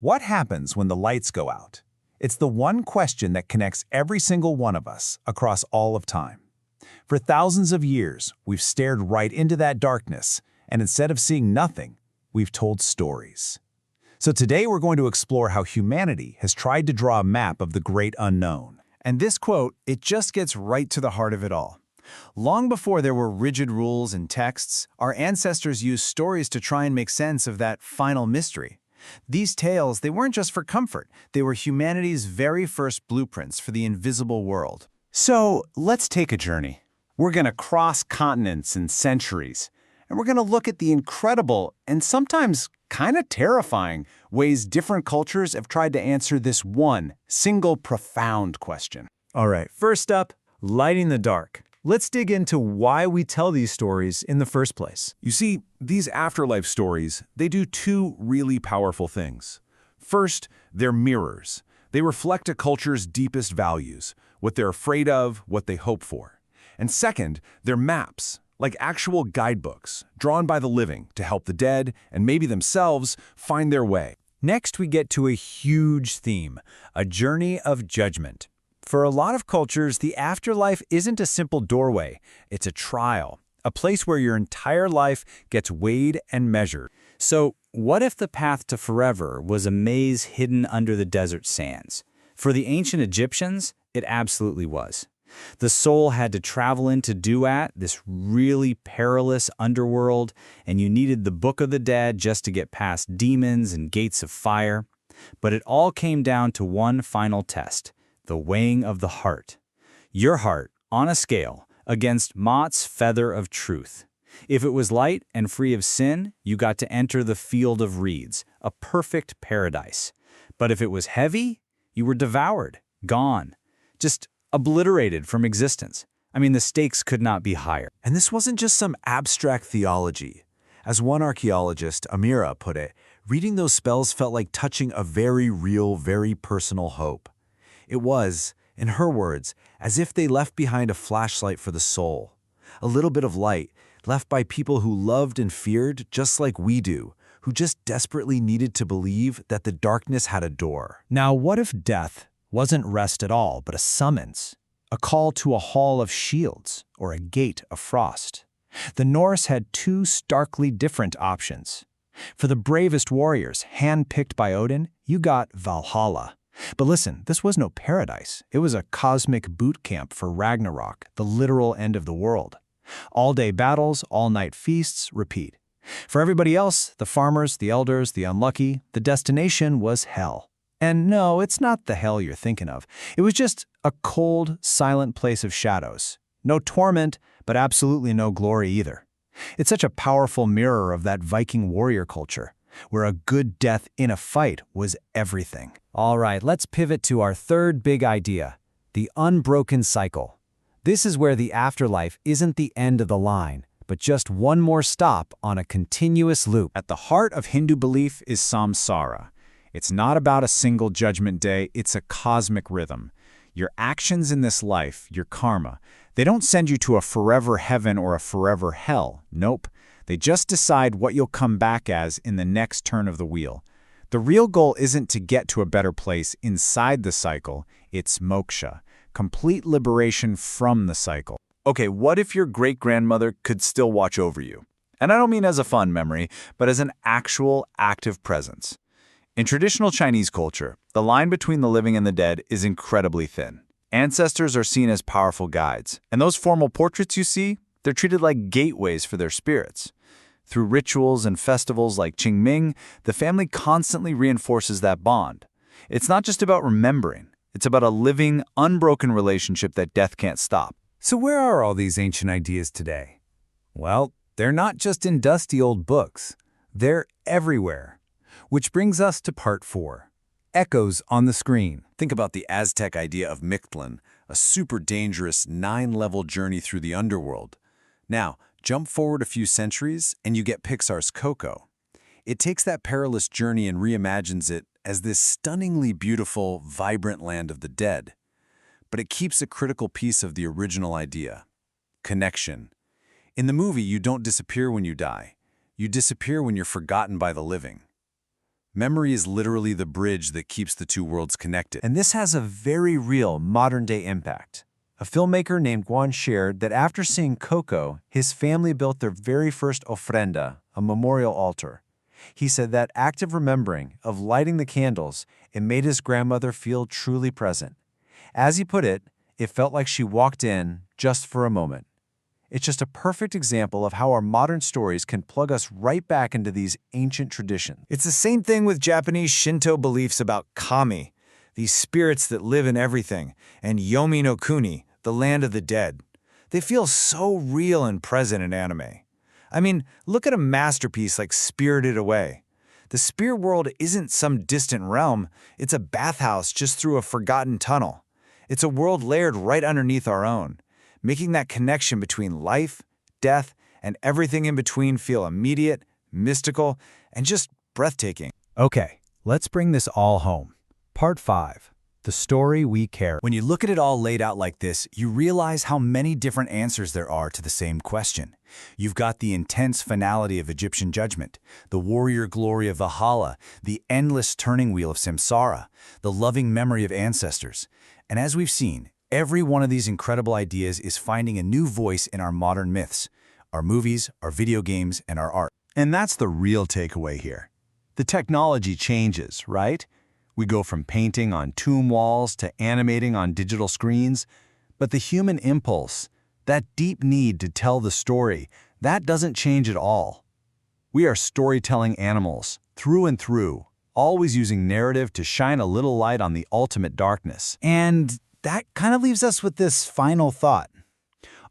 What happens when the lights go out? It's the one question that connects every single one of us across all of time. For thousands of years, we've stared right into that darkness, and instead of seeing nothing, we've told stories. So today we're going to explore how humanity has tried to draw a map of the great unknown. And this quote, it just gets right to the heart of it all. Long before there were rigid rules and texts, our ancestors used stories to try and make sense of that final mystery. These tales, they weren't just for comfort. They were humanity's very first blueprints for the invisible world. So let's take a journey. We're going to cross continents and centuries, and we're going to look at the incredible and sometimes kind of terrifying ways different cultures have tried to answer this one single profound question. All right, first up, lighting the dark. Let's dig into why we tell these stories in the first place. You see, these afterlife stories, they do two really powerful things. First, they're mirrors. They reflect a culture's deepest values, what they're afraid of, what they hope for. And second, they're maps, like actual guidebooks, drawn by the living to help the dead, and maybe themselves, find their way. Next, we get to a huge theme, a journey of judgment. For a lot of cultures, the afterlife isn't a simple doorway. It's a trial, a place where your entire life gets weighed and measured. So, what if the path to forever was a maze hidden under the desert sands? For the ancient Egyptians, it absolutely was. The soul had to travel into Duat, this really perilous underworld, and you needed the Book of the Dead just to get past demons and gates of fire. But it all came down to one final test. The weighing of the heart. Your heart, on a scale, against Mot's feather of truth. If it was light and free of sin, you got to enter the field of reeds, a perfect paradise. But if it was heavy, you were devoured, gone, just obliterated from existence. I mean, the stakes could not be higher. And this wasn't just some abstract theology. As one archaeologist, Amira, put it, reading those spells felt like touching a very real, very personal hope. It was, in her words, as if they left behind a flashlight for the soul. A little bit of light, left by people who loved and feared just like we do, who just desperately needed to believe that the darkness had a door. Now, what if death wasn't rest at all, but a summons? A call to a hall of shields, or a gate of frost? The Norse had two starkly different options. For the bravest warriors, hand-picked by Odin, you got Valhalla. But listen, this was no paradise. It was a cosmic boot camp for Ragnarok, the literal end of the world. All-day battles, all-night feasts, repeat. For everybody else, the farmers, the elders, the unlucky, the destination was hell. And no, it's not the hell you're thinking of. It was just a cold, silent place of shadows. No torment, but absolutely no glory either. It's such a powerful mirror of that Viking warrior culture, where a good death in a fight was everything. All right, let's pivot to our third big idea, the unbroken cycle. This is where the afterlife isn't the end of the line, but just one more stop on a continuous loop. At the heart of Hindu belief is samsara. It's not about a single judgment day, it's a cosmic rhythm. Your actions in this life, your karma, they don't send you to a forever heaven or a forever hell. Nope. They just decide what you'll come back as in the next turn of the wheel. The real goal isn't to get to a better place inside the cycle, it's moksha, complete liberation from the cycle. Okay, what if your great-grandmother could still watch over you? And I don't mean as a fun memory, but as an actual, active presence. In traditional Chinese culture, the line between the living and the dead is incredibly thin. Ancestors are seen as powerful guides, and those formal portraits you see, they're treated like gateways for their spirits. Through rituals and festivals like Qingming, the family constantly reinforces that bond. It's not just about remembering. It's about a living, unbroken relationship that death can't stop. So where are all these ancient ideas today? Well, they're not just in dusty old books. They're everywhere. Which brings us to part 4, echoes on the screen. Think about the Aztec idea of Mictlan, a super dangerous 9-level journey through the underworld. Now, jump forward a few centuries, and you get Pixar's Coco. It takes that perilous journey and reimagines it as this stunningly beautiful, vibrant land of the dead. But it keeps a critical piece of the original idea: connection. In the movie, you don't disappear when you die. You disappear when you're forgotten by the living. Memory is literally the bridge that keeps the two worlds connected. And this has a very real modern-day impact. A filmmaker named Guan shared that after seeing Coco, his family built their very first ofrenda, a memorial altar. He said that act of remembering, of lighting the candles, it made his grandmother feel truly present. As he put it, it felt like she walked in just for a moment. It's just a perfect example of how our modern stories can plug us right back into these ancient traditions. It's the same thing with Japanese Shinto beliefs about kami, these spirits that live in everything, and yomi no kuni, the land of the dead. They feel so real and present in anime. I mean, look at a masterpiece like Spirited Away. The spirit world isn't some distant realm, it's a bathhouse just through a forgotten tunnel. It's a world layered right underneath our own, making that connection between life, death, and everything in between feel immediate, mystical, and just breathtaking. Okay, let's bring this all home. Part 5. The story we carry. When you look at it all laid out like this, you realize how many different answers there are to the same question. You've got the intense finality of Egyptian judgment, the warrior glory of Valhalla, the endless turning wheel of samsara, the loving memory of ancestors. And as we've seen, every one of these incredible ideas is finding a new voice in our modern myths, our movies, our video games, and our art. And that's the real takeaway here. The technology changes, right? We go from painting on tomb walls to animating on digital screens, but the human impulse, that deep need to tell the story, that doesn't change at all. We are storytelling animals, through and through, always using narrative to shine a little light on the ultimate darkness. And that kind of leaves us with this final thought.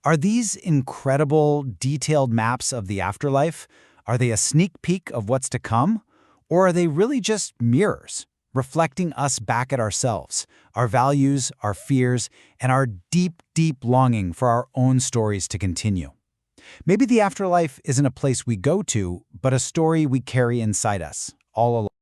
Are these incredible, detailed maps of the afterlife, are they a sneak peek of what's to come? Or are they really just mirrors, reflecting us back at ourselves, our values, our fears, and our deep, deep longing for our own stories to continue? Maybe the afterlife isn't a place we go to, but a story we carry inside us, all along.